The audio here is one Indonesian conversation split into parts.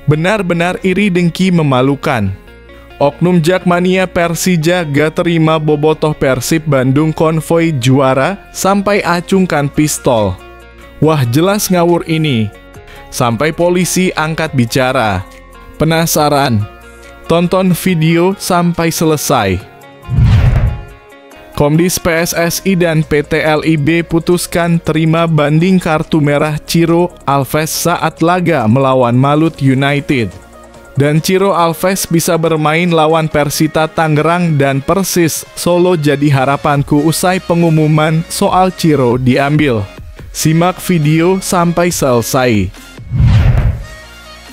Benar-benar iri dengki memalukan. Oknum Jakmania Persija gak terima bobotoh Persib Bandung konvoi juara sampai acungkan pistol. Wah, jelas ngawur ini. Sampai polisi angkat bicara. Penasaran? Tonton video sampai selesai. Komdis PSSI dan PT LIB putuskan terima banding kartu merah Ciro Alves saat laga melawan Malut United. Dan Ciro Alves bisa bermain lawan Persita Tangerang dan Persis Solo jadi harapanku usai pengumuman soal Ciro diambil. Simak video sampai selesai.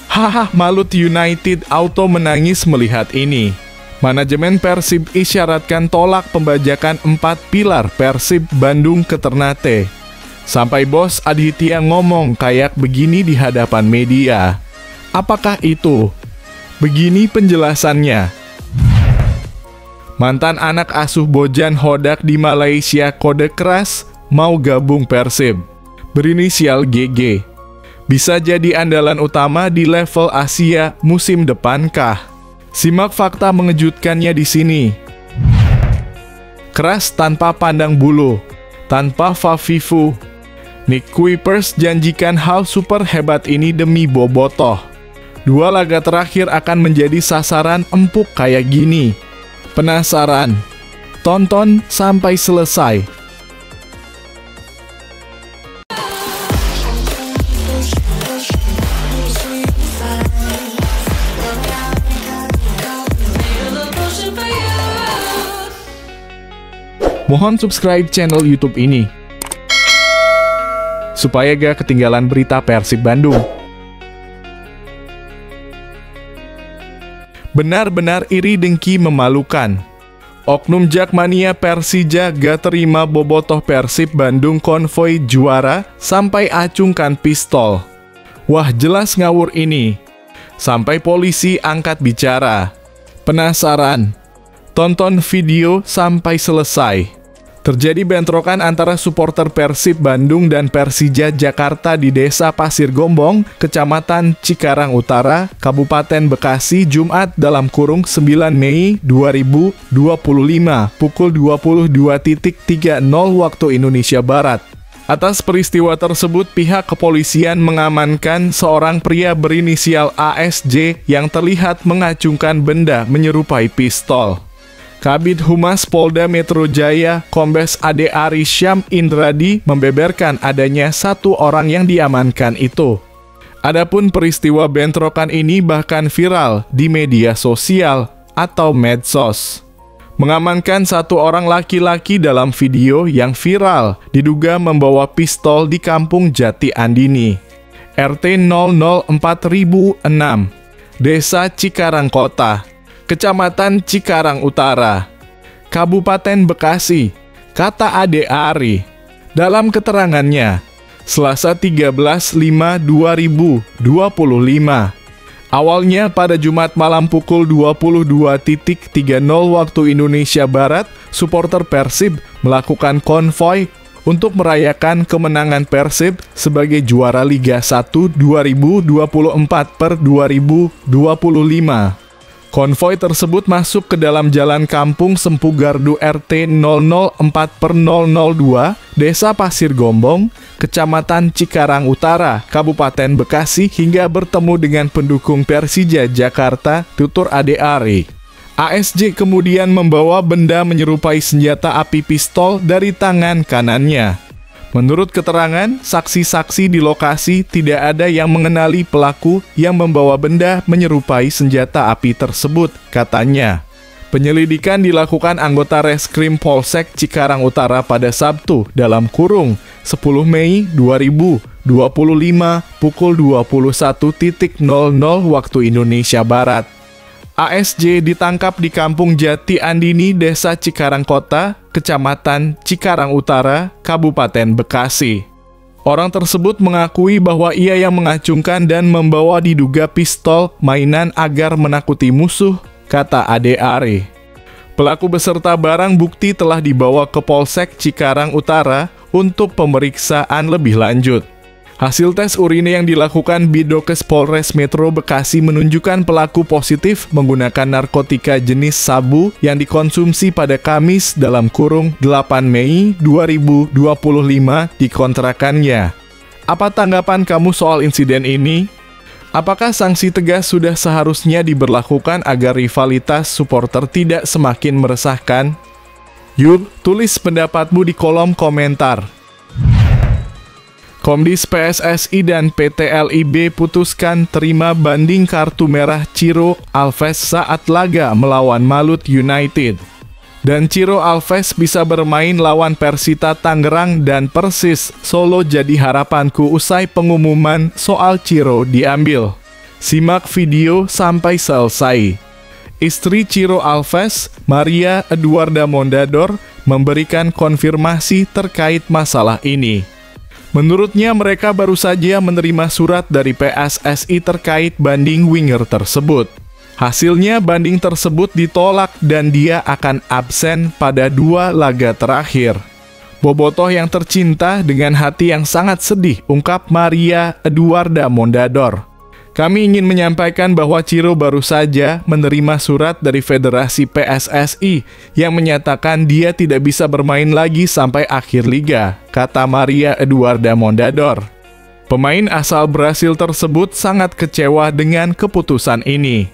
Haha, Malut United auto menangis melihat ini. Manajemen Persib isyaratkan tolak pembajakan 4 pilar Persib Bandung ke Ternate. Sampai bos Aditya ngomong kayak begini di hadapan media. Apakah itu? Begini penjelasannya. Mantan anak asuh Bojan Hodak di Malaysia kode keras mau gabung Persib. Berinisial GG. Bisa jadi andalan utama di level Asia musim depan kah? Simak fakta mengejutkannya di sini. Keras tanpa pandang bulu, tanpa fafifu. Nick Kuipers janjikan hal super hebat ini demi bobotoh. 2 laga terakhir akan menjadi sasaran empuk kayak gini. Penasaran? Tonton sampai selesai. Mohon subscribe channel YouTube ini supaya gak ketinggalan berita Persib Bandung. Benar-benar iri dengki memalukan. Oknum Jakmania Persija gak terima bobotoh Persib Bandung konvoi juara sampai acungkan pistol. Wah, jelas ngawur ini. Sampai polisi angkat bicara. Penasaran? Tonton video sampai selesai. Terjadi bentrokan antara supporter Persib Bandung dan Persija Jakarta di Desa Pasir Gombong, Kecamatan Cikarang Utara, Kabupaten Bekasi, Jumat dalam kurung 9 Mei 2025, pukul 22.30 waktu Indonesia Barat. Atas peristiwa tersebut, pihak kepolisian mengamankan seorang pria berinisial ASJ yang terlihat mengacungkan benda menyerupai pistol. Kabid Humas Polda Metro Jaya, Kombes Ade Ari Syam Indradi membeberkan adanya 1 orang yang diamankan itu. Adapun peristiwa bentrokan ini bahkan viral di media sosial atau medsos. Mengamankan 1 orang laki-laki dalam video yang viral diduga membawa pistol di Kampung Jati Andini, RT 004.006, Desa Cikarang Kota, Kecamatan Cikarang Utara, Kabupaten Bekasi, kata Ade Ari. Dalam keterangannya, Selasa 13/5/2025. Awalnya pada Jumat malam pukul 22.30 waktu Indonesia Barat, supporter Persib melakukan konvoi untuk merayakan kemenangan Persib sebagai juara Liga 1 2024/2025. Konvoi tersebut masuk ke dalam jalan kampung Sempu Gardu RT 004/002, Desa Pasir Gombong, Kecamatan Cikarang Utara, Kabupaten Bekasi hingga bertemu dengan pendukung Persija Jakarta, tutur Ade Ari. ASJ kemudian membawa benda menyerupai senjata api pistol dari tangan kanannya. Menurut keterangan, saksi-saksi di lokasi tidak ada yang mengenali pelaku yang membawa benda menyerupai senjata api tersebut, katanya. Penyelidikan dilakukan anggota Reskrim Polsek Cikarang Utara pada Sabtu dalam kurung 10 Mei 2025 pukul 21.00 waktu Indonesia Barat. ASJ ditangkap di Kampung Jati Andini, Desa Cikarang Kota, Kecamatan Cikarang Utara, Kabupaten Bekasi. Orang tersebut mengakui bahwa ia yang mengacungkan dan membawa diduga pistol mainan agar menakuti musuh, kata Ade Ari. Pelaku beserta barang bukti telah dibawa ke Polsek Cikarang Utara untuk pemeriksaan lebih lanjut. Hasil tes urine yang dilakukan Bidokes Polres Metro Bekasi menunjukkan pelaku positif menggunakan narkotika jenis sabu yang dikonsumsi pada Kamis dalam kurung 8 Mei 2025 di kontrakannya. Apa tanggapan kamu soal insiden ini? Apakah sanksi tegas sudah seharusnya diberlakukan agar rivalitas supporter tidak semakin meresahkan? Yuk, tulis pendapatmu di kolom komentar. Komdis PSSI dan PT LIB putuskan terima banding kartu merah Ciro Alves saat laga melawan Malut United. Dan Ciro Alves bisa bermain lawan Persita Tangerang dan Persis Solo jadi harapanku usai pengumuman soal Ciro diambil. Simak video sampai selesai. Istri Ciro Alves, Maria Eduarda Mondador, memberikan konfirmasi terkait masalah ini. Menurutnya mereka baru saja menerima surat dari PSSI terkait banding winger tersebut. Hasilnya banding tersebut ditolak dan dia akan absen pada 2 laga terakhir. Bobotoh yang tercinta dengan hati yang sangat sedih, ungkap Maria Eduarda Mondador. Kami ingin menyampaikan bahwa Ciro baru saja menerima surat dari Federasi PSSI yang menyatakan dia tidak bisa bermain lagi sampai akhir liga, kata Maria Eduarda Mondador. Pemain asal Brasil tersebut sangat kecewa dengan keputusan ini.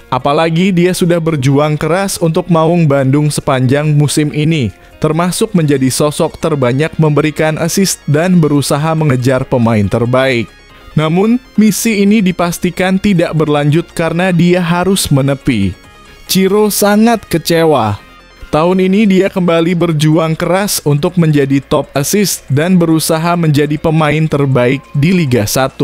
Apalagi dia sudah berjuang keras untuk Maung Bandung sepanjang musim ini, termasuk menjadi sosok terbanyak memberikan assist dan berusaha mengejar pemain terbaik. Namun, misi ini dipastikan tidak berlanjut karena dia harus menepi. Ciro sangat kecewa. Tahun ini dia kembali berjuang keras untuk menjadi top assist dan berusaha menjadi pemain terbaik di Liga 1.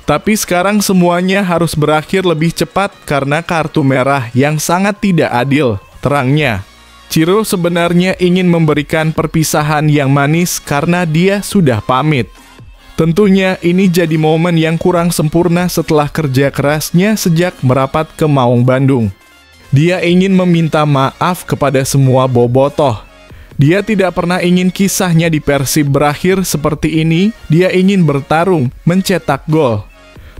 Tapi sekarang semuanya harus berakhir lebih cepat karena kartu merah yang sangat tidak adil, terangnya. Ciro sebenarnya ingin memberikan perpisahan yang manis karena dia sudah pamit. Tentunya ini jadi momen yang kurang sempurna setelah kerja kerasnya sejak merapat ke Maung Bandung. Dia ingin meminta maaf kepada semua bobotoh. Dia tidak pernah ingin kisahnya di Persib berakhir seperti ini, dia ingin bertarung, mencetak gol.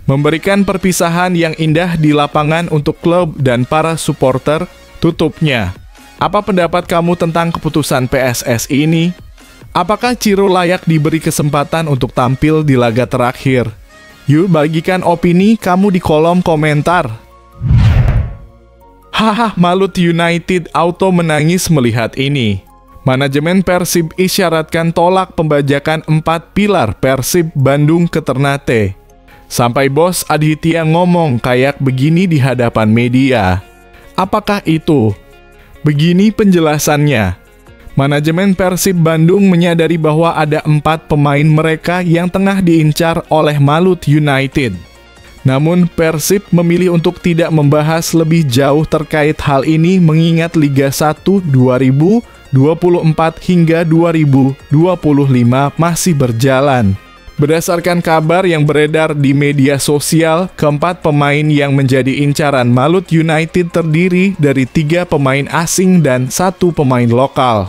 Memberikan perpisahan yang indah di lapangan untuk klub dan para supporter, tutupnya. Apa pendapat kamu tentang keputusan PSSI ini? Apakah Ciro layak diberi kesempatan untuk tampil di laga terakhir? Yuk bagikan opini kamu di kolom komentar. Haha, Malut United auto menangis melihat ini. Manajemen Persib isyaratkan tolak pembajakan 4 pilar Persib Bandung ke Ternate. Sampai bos Aditya ngomong kayak begini di hadapan media. Apakah itu? Begini penjelasannya. Manajemen Persib Bandung menyadari bahwa ada 4 pemain mereka yang tengah diincar oleh Malut United. Namun Persib memilih untuk tidak membahas lebih jauh terkait hal ini mengingat Liga 1 2024 hingga 2025 masih berjalan. Berdasarkan kabar yang beredar di media sosial, keempat pemain yang menjadi incaran Malut United terdiri dari 3 pemain asing dan 1 pemain lokal.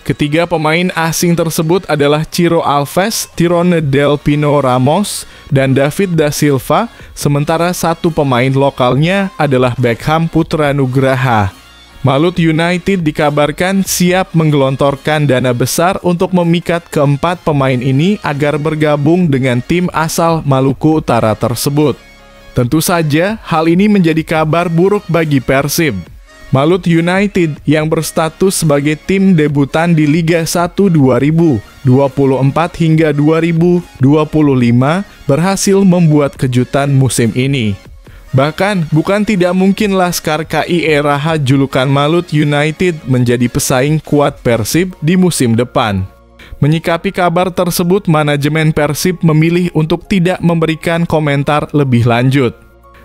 Ketiga pemain asing tersebut adalah Ciro Alves, Tyrone Del Pino Ramos, dan David Da Silva, sementara 1 pemain lokalnya adalah Beckham Putra Nugraha. Malut United dikabarkan siap menggelontorkan dana besar untuk memikat keempat pemain ini agar bergabung dengan tim asal Maluku Utara tersebut. Tentu saja, hal ini menjadi kabar buruk bagi Persib. Malut United yang berstatus sebagai tim debutan di Liga 1 2024 hingga 2025 berhasil membuat kejutan musim ini. Bahkan, bukan tidak mungkin Laskar KIE Raha julukan Malut United menjadi pesaing kuat Persib di musim depan. Menyikapi kabar tersebut, manajemen Persib memilih untuk tidak memberikan komentar lebih lanjut.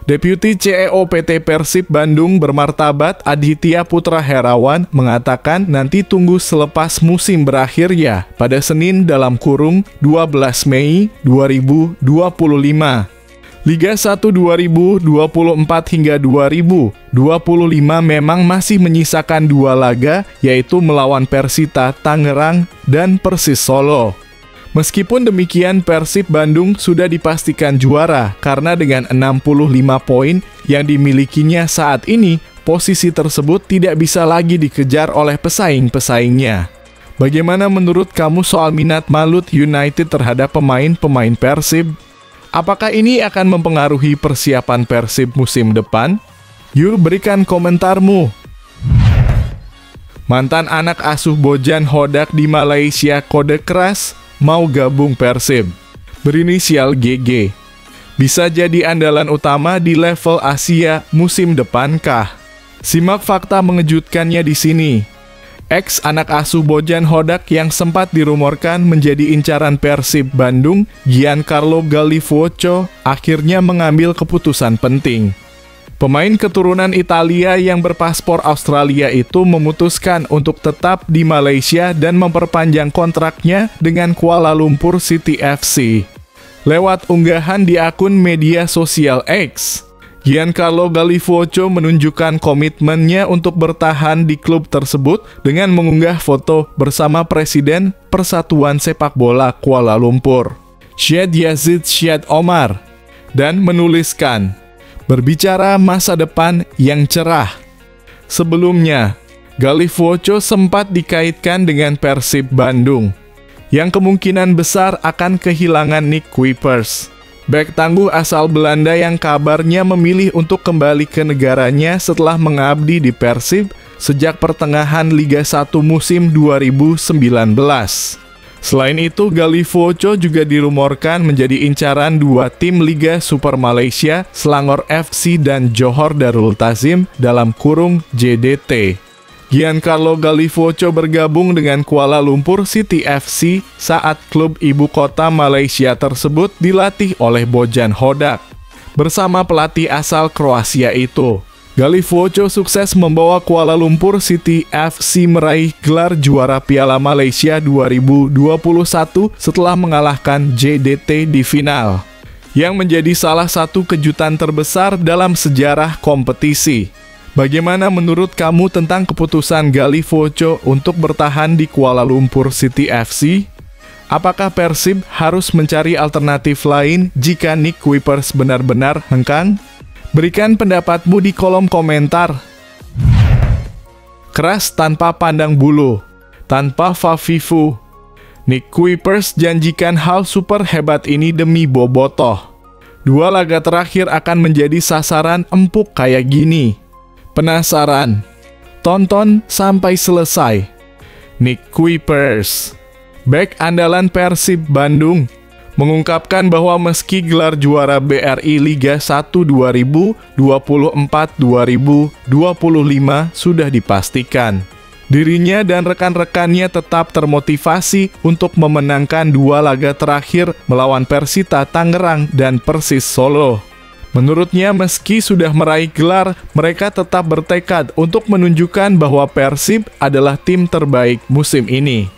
Deputi CEO PT Persib Bandung bermartabat Aditya Putra Herawan mengatakan nanti tunggu selepas musim berakhir ya, pada Senin dalam kurung 12 Mei 2025. Liga 1 2024 hingga 2025 memang masih menyisakan 2 laga, yaitu melawan Persita Tangerang dan Persis Solo. Meskipun demikian, Persib Bandung sudah dipastikan juara karena dengan 65 poin yang dimilikinya saat ini, posisi tersebut tidak bisa lagi dikejar oleh pesaing-pesaingnya. Bagaimana menurut kamu soal minat Malut United terhadap pemain-pemain Persib? Apakah ini akan mempengaruhi persiapan Persib musim depan? Yuk berikan komentarmu. Mantan anak asuh Bojan Hodak di Malaysia kode keras mau gabung Persib. Berinisial GG. Bisa jadi andalan utama di level Asia musim depan kah? Simak fakta mengejutkannya di sini. Ex anak asuh Bojan Hodak yang sempat dirumorkan menjadi incaran Persib Bandung, Giancarlo Gallifuoco, akhirnya mengambil keputusan penting. Pemain keturunan Italia yang berpaspor Australia itu memutuskan untuk tetap di Malaysia dan memperpanjang kontraknya dengan Kuala Lumpur City FC. Lewat unggahan di akun media sosial X, Giancarlo Gallifuoco menunjukkan komitmennya untuk bertahan di klub tersebut dengan mengunggah foto bersama Presiden Persatuan Sepak Bola Kuala Lumpur, Syed Yazid Syed Omar, dan menuliskan, "Berbicara masa depan yang cerah." Sebelumnya, Gallifuoco sempat dikaitkan dengan Persib Bandung, yang kemungkinan besar akan kehilangan Nick Kuipers, bek tangguh asal Belanda yang kabarnya memilih untuk kembali ke negaranya setelah mengabdi di Persib sejak pertengahan Liga 1 musim 2019. Selain itu, Gallifuoco juga dirumorkan menjadi incaran dua tim Liga Super Malaysia, Selangor FC dan Johor Darul Tazim (JDT). Giancarlo Gallifuoco bergabung dengan Kuala Lumpur City FC saat klub ibu kota Malaysia tersebut dilatih oleh Bojan Hodak. Bersama pelatih asal Kroasia itu, Gallifuoco sukses membawa Kuala Lumpur City FC meraih gelar juara Piala Malaysia 2021 setelah mengalahkan JDT di final, yang menjadi salah satu kejutan terbesar dalam sejarah kompetisi. Bagaimana menurut kamu tentang keputusan Gallifuoco untuk bertahan di Kuala Lumpur City FC? Apakah Persib harus mencari alternatif lain jika Nick Kuipers benar-benar hengkang? Berikan pendapatmu di kolom komentar. Keras tanpa pandang bulu, tanpa fafifu. Nick Kuipers janjikan hal super hebat ini demi bobotoh. 2 laga terakhir akan menjadi sasaran empuk kayak gini. Penasaran? Tonton sampai selesai. Nick Kuipers, bek andalan Persib Bandung, mengungkapkan bahwa meski gelar juara BRI Liga 1 2024-2025 sudah dipastikan, dirinya dan rekan-rekannya tetap termotivasi untuk memenangkan 2 laga terakhir melawan Persita Tangerang dan Persis Solo. Menurutnya, meski sudah meraih gelar, mereka tetap bertekad untuk menunjukkan bahwa Persib adalah tim terbaik musim ini.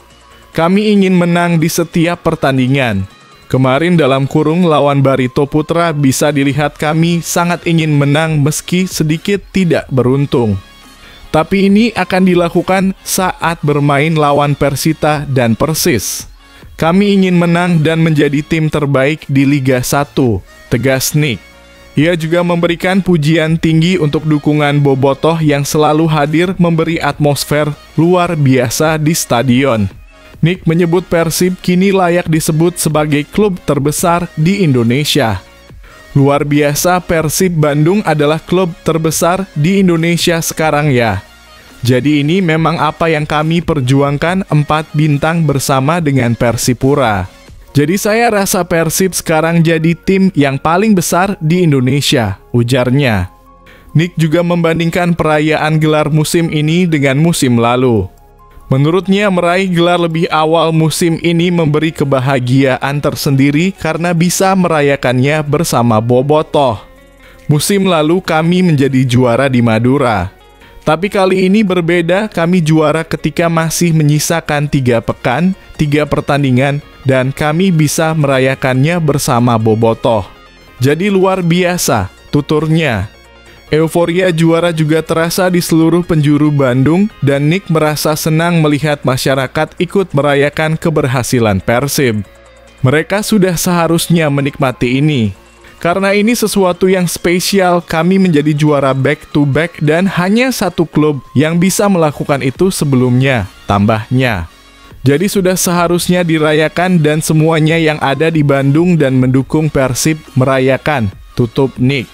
Kami ingin menang di setiap pertandingan. Kemarin dalam kurung lawan Barito Putra bisa dilihat kami sangat ingin menang meski sedikit tidak beruntung. Tapi ini akan dilakukan saat bermain lawan Persita dan Persis. Kami ingin menang dan menjadi tim terbaik di Liga 1, tegas Nick. Ia juga memberikan pujian tinggi untuk dukungan bobotoh yang selalu hadir memberi atmosfer luar biasa di stadion. Nick menyebut Persib kini layak disebut sebagai klub terbesar di Indonesia. Luar biasa, Persib Bandung adalah klub terbesar di Indonesia sekarang ya. Jadi ini memang apa yang kami perjuangkan 4 bintang bersama dengan Persipura. Jadi saya rasa Persib sekarang jadi tim yang paling besar di Indonesia, ujarnya. Nick juga membandingkan perayaan gelar musim ini dengan musim lalu. Menurutnya meraih gelar lebih awal musim ini memberi kebahagiaan tersendiri karena bisa merayakannya bersama bobotoh. Musim lalu kami menjadi juara di Madura. Tapi kali ini berbeda, kami juara ketika masih menyisakan 3 pekan, 3 pertandingan, dan kami bisa merayakannya bersama bobotoh. Jadi luar biasa, tuturnya. Euforia juara juga terasa di seluruh penjuru Bandung, dan Nick merasa senang melihat masyarakat ikut merayakan keberhasilan Persib. Mereka sudah seharusnya menikmati ini. Karena ini sesuatu yang spesial, kami menjadi juara back-to-back dan hanya satu klub yang bisa melakukan itu sebelumnya, tambahnya. Jadi sudah seharusnya dirayakan dan semuanya yang ada di Bandung dan mendukung Persib merayakan, tutup Nick.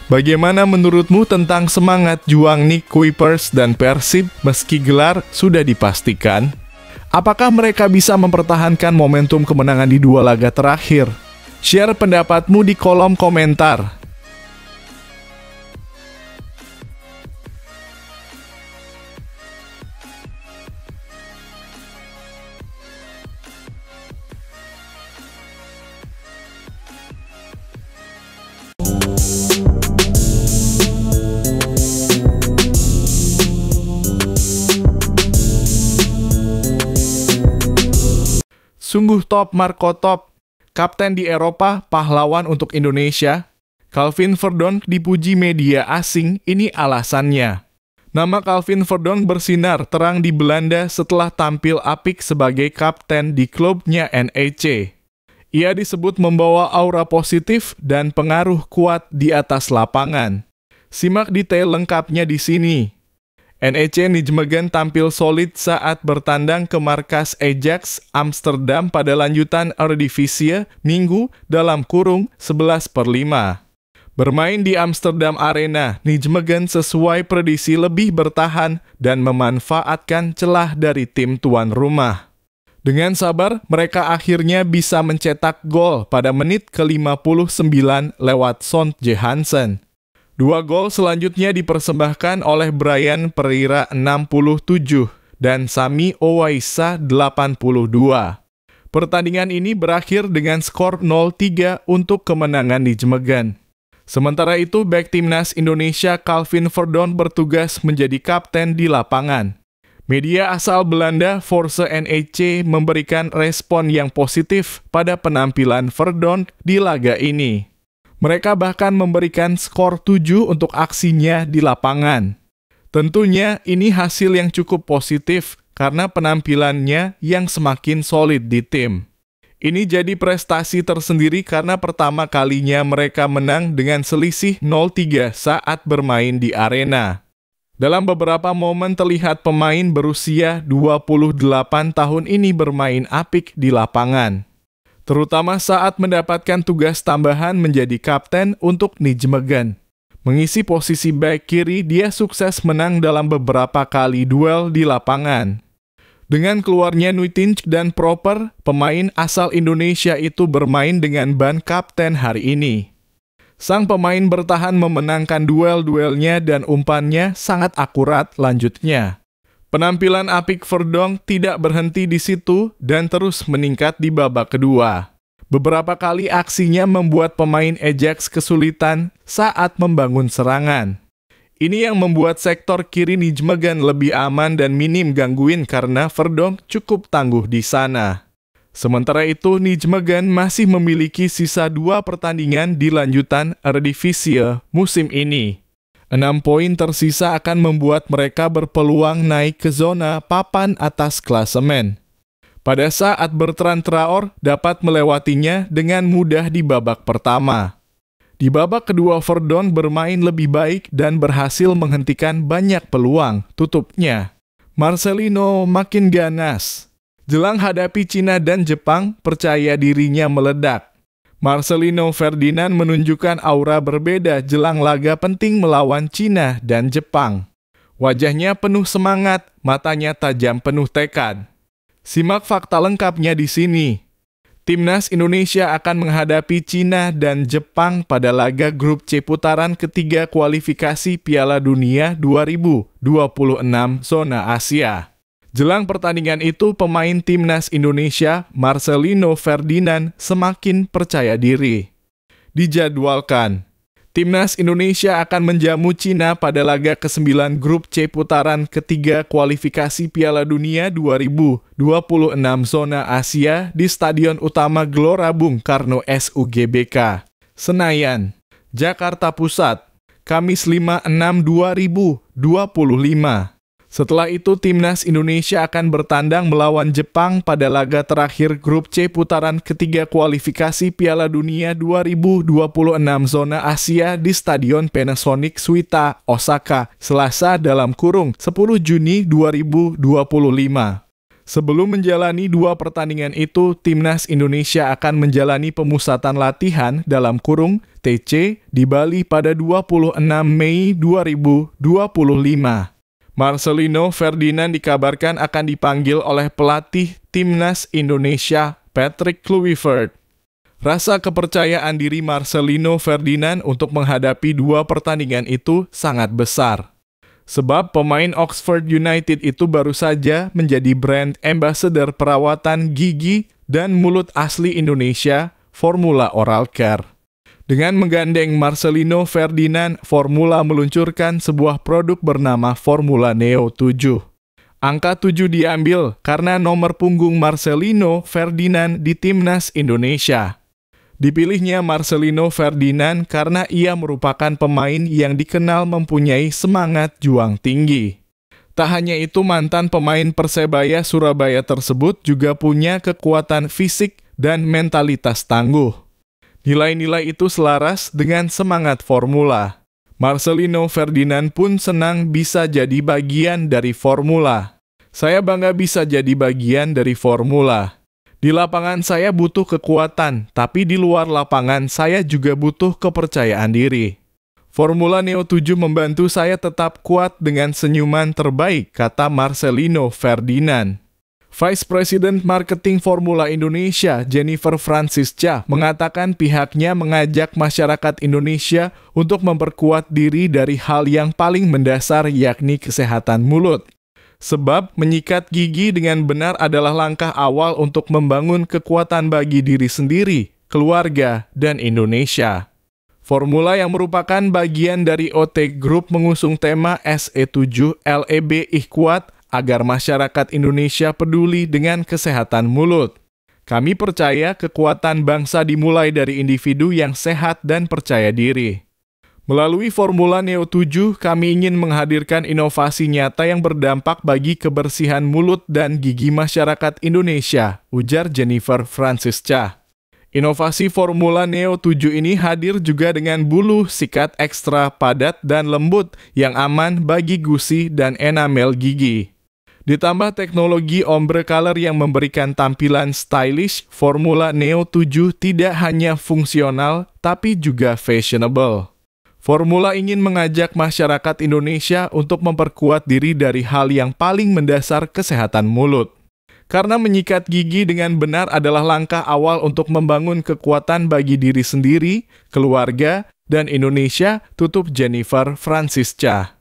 Bagaimana menurutmu tentang semangat juang Nick Kuipers dan Persib meski gelar sudah dipastikan? Apakah mereka bisa mempertahankan momentum kemenangan di 2 laga terakhir? Share pendapatmu di kolom komentar. Sungguh top Marco Top, kapten di Eropa, pahlawan untuk Indonesia. Calvin Verdonk dipuji media asing, ini alasannya. Nama Calvin Verdonk bersinar terang di Belanda setelah tampil apik sebagai kapten di klubnya NEC. Ia disebut membawa aura positif dan pengaruh kuat di atas lapangan. Simak detail lengkapnya di sini. NEC Nijmegen tampil solid saat bertandang ke markas Ajax Amsterdam pada lanjutan Eredivisie Minggu (11/5). Bermain di Amsterdam Arena, Nijmegen sesuai prediksi lebih bertahan dan memanfaatkan celah dari tim tuan rumah. Dengan sabar, mereka akhirnya bisa mencetak gol pada menit ke-59 lewat Son Johansson. 2 gol selanjutnya dipersembahkan oleh Brian Pereira 67 dan Sami Owaisa 82. Pertandingan ini berakhir dengan skor 0-3 untuk kemenangan Nijmegen. Sementara itu, bek timnas Indonesia Calvin Verdonk bertugas menjadi kapten di lapangan. Media asal Belanda Force NEC memberikan respon yang positif pada penampilan Verdonk di laga ini. Mereka bahkan memberikan skor 7 untuk aksinya di lapangan. Tentunya ini hasil yang cukup positif karena penampilannya yang semakin solid di tim. Ini jadi prestasi tersendiri karena pertama kalinya mereka menang dengan selisih 0-3 saat bermain di arena. Dalam beberapa momen terlihat pemain berusia 28 tahun ini bermain apik di lapangan. Terutama saat mendapatkan tugas tambahan menjadi kapten untuk Nijmegen. Mengisi posisi bek kiri, dia sukses menang dalam beberapa kali duel di lapangan. Dengan keluarnya Nuitins dan Proper, pemain asal Indonesia itu bermain dengan ban kapten hari ini. Sang pemain bertahan memenangkan duel-duelnya dan umpannya sangat akurat lanjutnya. Penampilan apik Verdonk tidak berhenti di situ dan terus meningkat di babak kedua. Beberapa kali aksinya membuat pemain Ajax kesulitan saat membangun serangan. Ini yang membuat sektor kiri Nijmegen lebih aman dan minim gangguin karena Verdonk cukup tangguh di sana. Sementara itu, Nijmegen masih memiliki sisa 2 pertandingan di lanjutan Eredivisie musim ini. 6 poin tersisa akan membuat mereka berpeluang naik ke zona papan atas klasemen. Pada saat Bertrand Traore dapat melewatinya dengan mudah di babak pertama. Di babak kedua, Verdonk bermain lebih baik dan berhasil menghentikan banyak peluang, tutupnya. Marcelino makin ganas. Jelang hadapi Cina dan Jepang, percaya dirinya meledak. Marcelino Ferdinand menunjukkan aura berbeda jelang laga penting melawan Cina dan Jepang. Wajahnya penuh semangat, matanya tajam penuh tekad. Simak fakta lengkapnya di sini. Timnas Indonesia akan menghadapi Cina dan Jepang pada laga grup C putaran ketiga kualifikasi Piala Dunia 2026 zona Asia. Jelang pertandingan itu, pemain timnas Indonesia, Marcelino Ferdinand, semakin percaya diri. Dijadwalkan, timnas Indonesia akan menjamu Cina pada laga ke-9 grup C putaran ketiga kualifikasi Piala Dunia 2026 zona Asia di Stadion Utama Gelora Bung Karno SUGBK, Senayan, Jakarta Pusat, Kamis 5/6/2025. Setelah itu, timnas Indonesia akan bertandang melawan Jepang pada laga terakhir grup C putaran ketiga kualifikasi Piala Dunia 2026 zona Asia di Stadion Panasonic Suita, Osaka, Selasa (10 Juni 2025). Sebelum menjalani dua pertandingan itu, timnas Indonesia akan menjalani pemusatan latihan (TC) di Bali pada 26 Mei 2025. Marcelino Ferdinand dikabarkan akan dipanggil oleh pelatih timnas Indonesia, Patrick Kluivert. Rasa kepercayaan diri Marcelino Ferdinand untuk menghadapi dua pertandingan itu sangat besar. Sebab pemain Oxford United itu baru saja menjadi brand ambassador perawatan gigi dan mulut asli Indonesia, Formula Oral Care. Dengan menggandeng Marcelino Ferdinand, Formula meluncurkan sebuah produk bernama Formula Neo 7. Angka 7 diambil karena nomor punggung Marcelino Ferdinand di timnas Indonesia. Dipilihnya Marcelino Ferdinand karena ia merupakan pemain yang dikenal mempunyai semangat juang tinggi. Tak hanya itu, mantan pemain Persebaya Surabaya tersebut juga punya kekuatan fisik dan mentalitas tangguh. Nilai-nilai itu selaras dengan semangat Formula. Marcelino Ferdinand pun senang bisa jadi bagian dari Formula. Saya bangga bisa jadi bagian dari Formula. Di lapangan saya butuh kekuatan, tapi di luar lapangan saya juga butuh kepercayaan diri. Formula Neo 7 membantu saya tetap kuat dengan senyuman terbaik, kata Marcelino Ferdinand. Vice President Marketing Formula Indonesia, Jennifer Francisca, mengatakan pihaknya mengajak masyarakat Indonesia untuk memperkuat diri dari hal yang paling mendasar, yakni kesehatan mulut. Sebab menyikat gigi dengan benar adalah langkah awal untuk membangun kekuatan bagi diri sendiri, keluarga, dan Indonesia. Formula yang merupakan bagian dari OT Group mengusung tema SE7 LEB Ikhkuat agar masyarakat Indonesia peduli dengan kesehatan mulut. Kami percaya kekuatan bangsa dimulai dari individu yang sehat dan percaya diri. Melalui Formula Neo 7, kami ingin menghadirkan inovasi nyata yang berdampak bagi kebersihan mulut dan gigi masyarakat Indonesia, ujar Jennifer Francisca. Inovasi Formula Neo 7 ini hadir juga dengan bulu sikat ekstra padat dan lembut yang aman bagi gusi dan enamel gigi. Ditambah teknologi ombre color yang memberikan tampilan stylish, Formula Neo 7 tidak hanya fungsional, tapi juga fashionable. Formula ingin mengajak masyarakat Indonesia untuk memperkuat diri dari hal yang paling mendasar, kesehatan mulut. Karena menyikat gigi dengan benar adalah langkah awal untuk membangun kekuatan bagi diri sendiri, keluarga, dan Indonesia, tutup Jennifer Francisca.